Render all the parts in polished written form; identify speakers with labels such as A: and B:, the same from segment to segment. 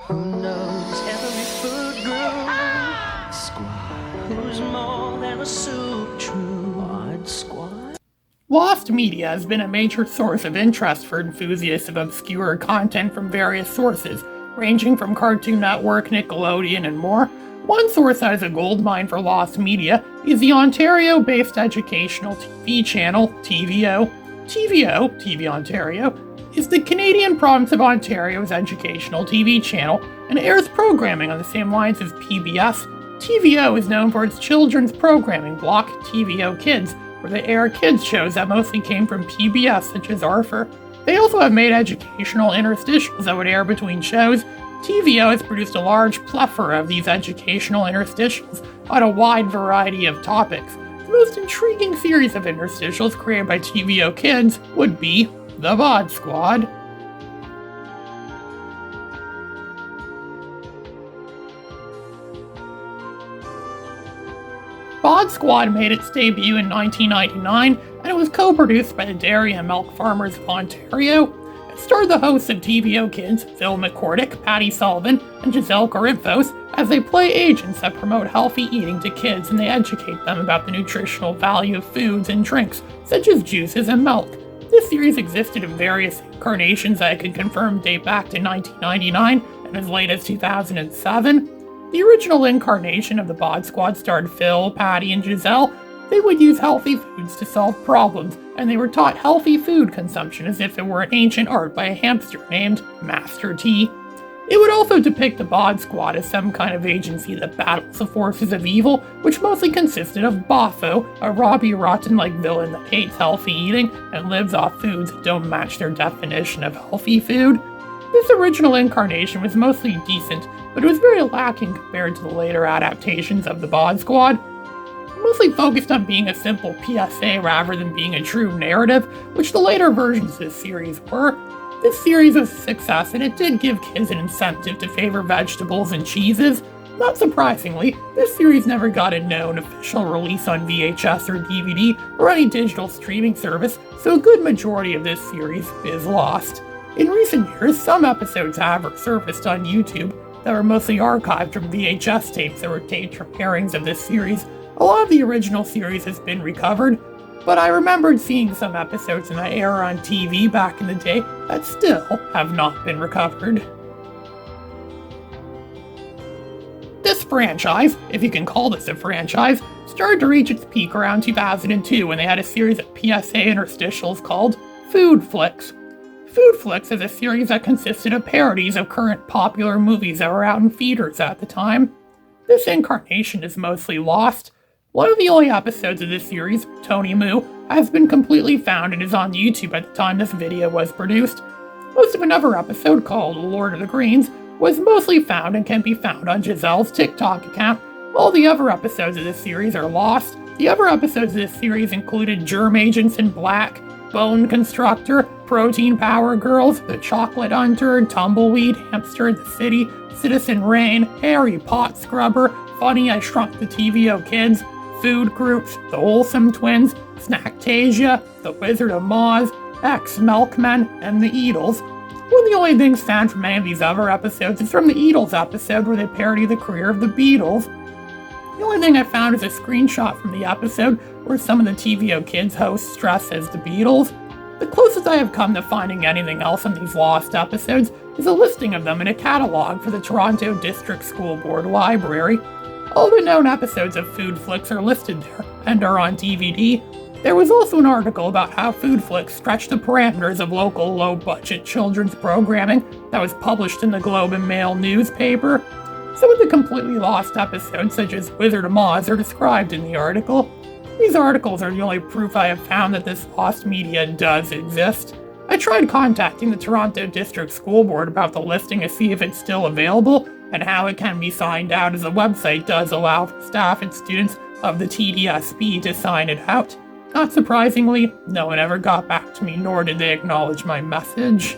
A: Who knows every food group? Squad. Who's more than a soup true? Bod Squad.
B: Lost media has been a major source of interest for enthusiasts of obscure content from various sources, ranging from Cartoon Network, Nickelodeon, and more. One source that is a goldmine for lost media is the Ontario-based educational TV channel TVO. TVO, TV Ontario, is the Canadian province of Ontario's educational TV channel and airs programming on the same lines as PBS. TVO is known for its children's programming block, TVO Kids, where they air kids shows that mostly came from PBS, such as Arthur. They also have made educational interstitials that would air between shows. TVO has produced a large plethora of these educational interstitials on a wide variety of topics. The most intriguing series of interstitials created by TVO Kids would be the Bod Squad. Bod Squad made its debut in 1999, and it was co-produced by the Dairy and Milk Farmers of Ontario. It starred the hosts of TVO Kids, Phil McCordick, Patty Sullivan, and Giselle Corinthos, as they play agents that promote healthy eating to kids and they educate them about the nutritional value of foods and drinks, such as juices and milk. This series existed in various incarnations that I can confirm date back to 1999 and as late as 2007. The original incarnation of the Bod Squad starred Phil, Patty, and Giselle. They would use healthy foods to solve problems, and they were taught healthy food consumption as if it were an ancient art by a hamster named Master T. It would also depict the Bod Squad as some kind of agency that battles the forces of evil, which mostly consisted of Botho, a Robbie Rotten-like villain that hates healthy eating and lives off foods that don't match their definition of healthy food. This original incarnation was mostly decent, but it was very lacking compared to the later adaptations of the Bod Squad. It mostly focused on being a simple PSA rather than being a true narrative, which the later versions of this series were. This series was a success, and it did give kids an incentive to favor vegetables and cheeses. Not surprisingly, this series never got a known official release on VHS or DVD or any digital streaming service, so a good majority of this series is lost. In recent years, some episodes have resurfaced on YouTube that were mostly archived from VHS tapes that were taped from airings of this series. A lot of the original series has been recovered, but I remembered seeing some episodes in that era on TV back in the day that still have not been recovered. This franchise, if you can call this a franchise, started to reach its peak around 2002 when they had a series of PSA interstitials called Food Flix. Food Flix is a series that consisted of parodies of current popular movies that were out in theaters at the time. This incarnation is mostly lost. One of the only episodes of this series, Tony Moo, has been completely found and is on YouTube at the time this video was produced. Most of another episode, called Lord of the Greens, was mostly found and can be found on Giselle's TikTok account. All the other episodes of this series are lost. The other episodes of this series included Germ Agents in Black, Bone Constructor, Protein Power Girls, The Chocolate Hunter, Tumbleweed, Hamster, The City, Citizen Rain, Harry Pot Scrubber, Funny I Shrunk the TVO Kids, Food Groups, The Wholesome Twins, Snacktasia, The Wizard of Moz, Ex-Milkmen, and The Eatles. One of the only things found from any of these other episodes is from the Eatles episode where they parody the career of the Beatles. The only thing I found is a screenshot from the episode where some of the TVO Kids hosts dress as the Beatles. The closest I have come to finding anything else on these lost episodes is a listing of them in a catalog for the Toronto District School Board Library. All the known episodes of Food Flix are listed there and are on DVD. There was also an article about how Food Flix stretched the parameters of local low-budget children's programming that was published in the Globe and Mail newspaper. Some of the completely lost episodes, such as Wizard of Moz, are described in the article. These articles are the only proof I have found that this lost media does exist. I tried contacting the Toronto District School Board about the listing to see if it's still available and how it can be signed out, as the website does allow for staff and students of the TDSB to sign it out. Not surprisingly, no one ever got back to me, nor did they acknowledge my message.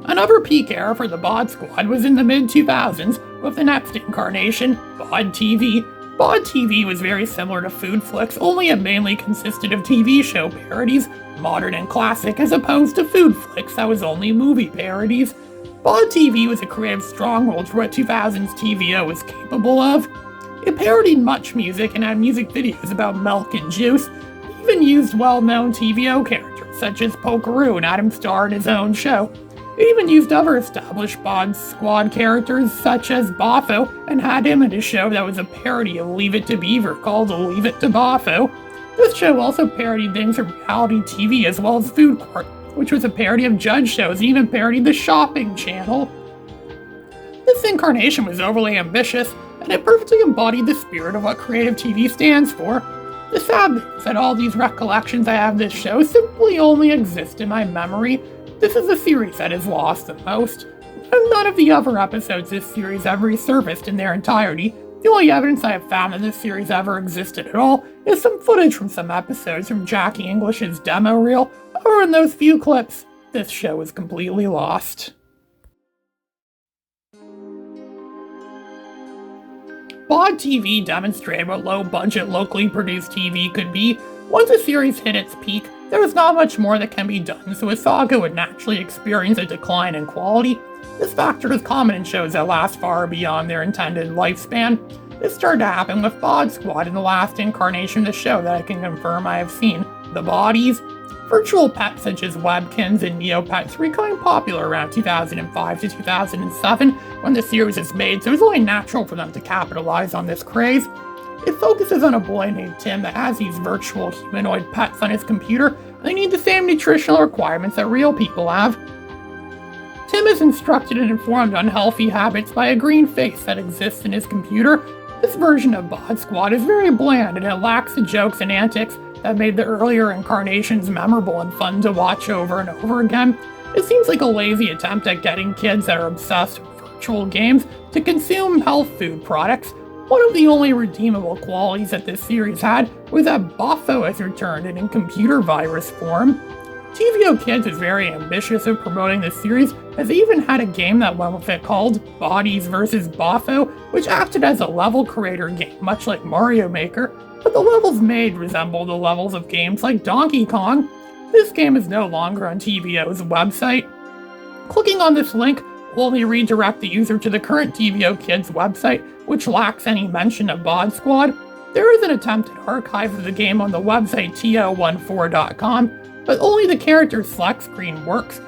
B: Another peak era for the Bod Squad was in the mid-2000s with the next incarnation, Bod TV. Bod TV was very similar to Food Flix, only it mainly consisted of TV show parodies, modern and classic, as opposed to Food Flix that was only movie parodies. Bod TV was a creative stronghold for what 2000s TVO was capable of. It parodied much music and had music videos about milk and juice. It even used well-known TVO characters such as Pokeroo and had him star in his own show. It even used other established Bod Squad characters such as Boffo and had him in a show that was a parody of Leave It to Beaver called Leave It to Boffo. This show also parodied things from reality TV as well as Food Court, which was a parody of judge shows and even parodied the Shopping Channel. This incarnation was overly ambitious, and it perfectly embodied the spirit of what creative TV stands for. The sad thing is that all these recollections I have of this show simply only exist in my memory. This is the series that is lost the most, and none of the other episodes of this series ever resurfaced in their entirety. The only evidence I have found that this series ever existed at all is some footage from some episodes from Jackie English's demo reel. However, in those few clips, this show is completely lost. Bod TV demonstrated what low-budget, locally produced TV could be. Once a series hit its peak, there was not much more that can be done, so a saga would naturally experience a decline in quality. This factor is common in shows that last far beyond their intended lifespan. This started to happen with Bod Squad in the last incarnation of the show that I can confirm I have seen, the Bodies. Virtual pets such as Webkins and Neopets were becoming popular around 2005 to 2007 when the series was made, so it was only natural for them to capitalize on this craze. It focuses on a boy named Tim that has these virtual humanoid pets on his computer, and they need the same nutritional requirements that real people have. Tim is instructed and informed on healthy habits by a green face that exists in his computer. This version of Bod Squad is very bland and it lacks the jokes and antics that made the earlier incarnations memorable and fun to watch over and over again. It seems like a lazy attempt at getting kids that are obsessed with virtual games to consume health food products. One of the only redeemable qualities that this series had was that Boffo has returned and in computer virus form. TVO Kids is very ambitious of promoting this series, as they even had a game that went with it called Bodies vs. Boffo, which acted as a level creator game much like Mario Maker, but the levels made resemble the levels of games like Donkey Kong. This game is no longer on TVO's website. Clicking on this link will only redirect the user to the current TVO Kids website, which lacks any mention of Bod Squad. There is an attempted archive of the game on the website to14.com, but only the character select screen works,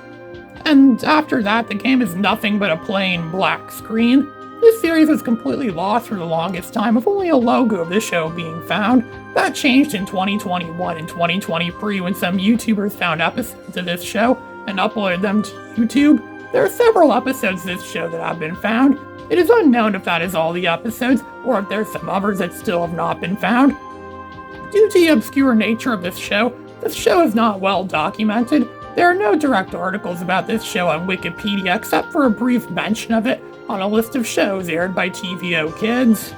B: and after that the game is nothing but a plain black screen. This series was completely lost for the longest time, with only a logo of the show being found. That changed in 2021 and 2023 when some YouTubers found episodes of this show and uploaded them to YouTube. There are several episodes of this show that have been found. It is unknown if that is all the episodes, or if there's some others that still have not been found. Due to the obscure nature of this show is not well documented. There are no direct articles about this show on Wikipedia except for a brief mention of it on a list of shows aired by TVO Kids.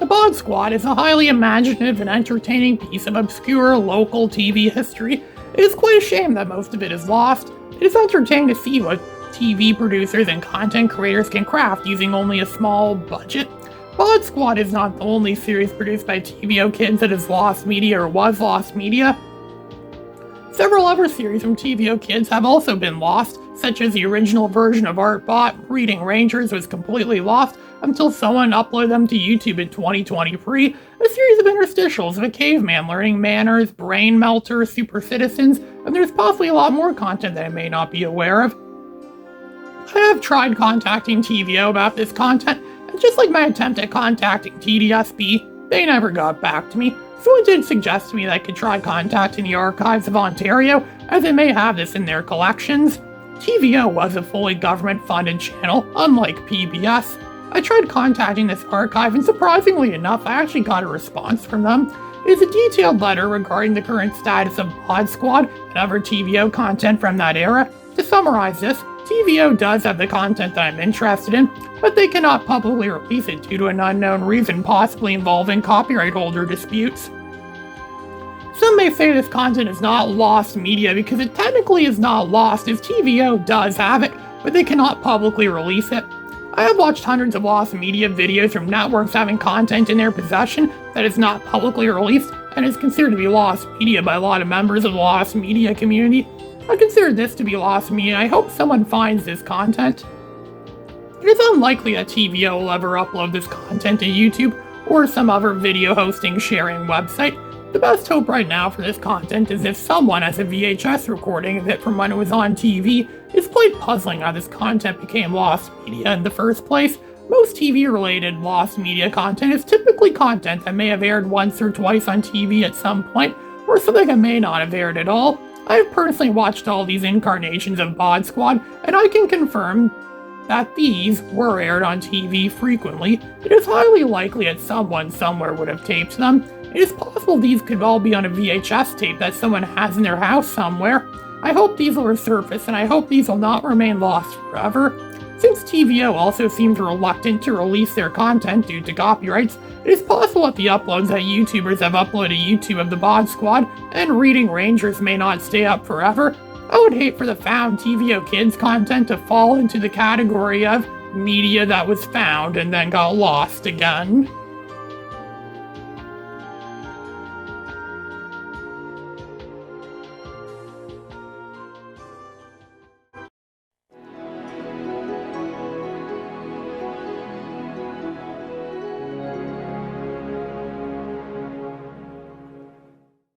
B: The Bod Squad is a highly imaginative and entertaining piece of obscure local TV history. It is quite a shame that most of it is lost. It is entertaining to see what TV producers and content creators can craft using only a small budget. Bod Squad is not the only series produced by TVO Kids that is lost media or was lost media. Several other series from TVO Kids have also been lost, such as the original version of Artbot, Reading Rangers was completely lost until someone uploaded them to YouTube in 2023, a series of interstitials of a caveman learning manners, brain melters, super citizens, and there's possibly a lot more content that I may not be aware of. I have tried contacting TVO about this content, and just like my attempt at contacting TDSB, they never got back to me. Someone did suggest to me that I could try contacting the Archives of Ontario, as they may have this in their collections. TVO was a fully government-funded channel, unlike PBS. I tried contacting this archive, and surprisingly enough, I actually got a response from them. It is a detailed letter regarding the current status of Bod Squad and other TVO content from that era. To summarize this, TVO does have the content that I'm interested in, but they cannot publicly release it due to an unknown reason, possibly involving copyright holder disputes. Some may say this content is not lost media because it technically is not lost, as TVO does have it, but they cannot publicly release it. I have watched hundreds of lost media videos from networks having content in their possession that is not publicly released and is considered to be lost media by a lot of members of the lost media community. I consider this to be lost media, and I hope someone finds this content. It is unlikely that TVO will ever upload this content to YouTube or some other video hosting sharing website. The best hope right now for this content is if someone has a VHS recording of it from when it was on TV. It's quite puzzling how this content became lost media in the first place. Most TV-related lost media content is typically content that may have aired once or twice on TV at some point, or something that may not have aired at all. I have personally watched all these incarnations of Bod Squad, and I can confirm that these were aired on TV frequently. It is highly likely that someone somewhere would have taped them. It is possible these could all be on a VHS tape that someone has in their house somewhere. I hope these will resurface, and I hope these will not remain lost forever. Since TVO also seems reluctant to release their content due to copyrights, it is possible that the uploads that YouTubers have uploaded to YouTube of the Bod Squad and Reading Rangers may not stay up forever. I would hate for the found TVO Kids content to fall into the category of media that was found and then got lost again.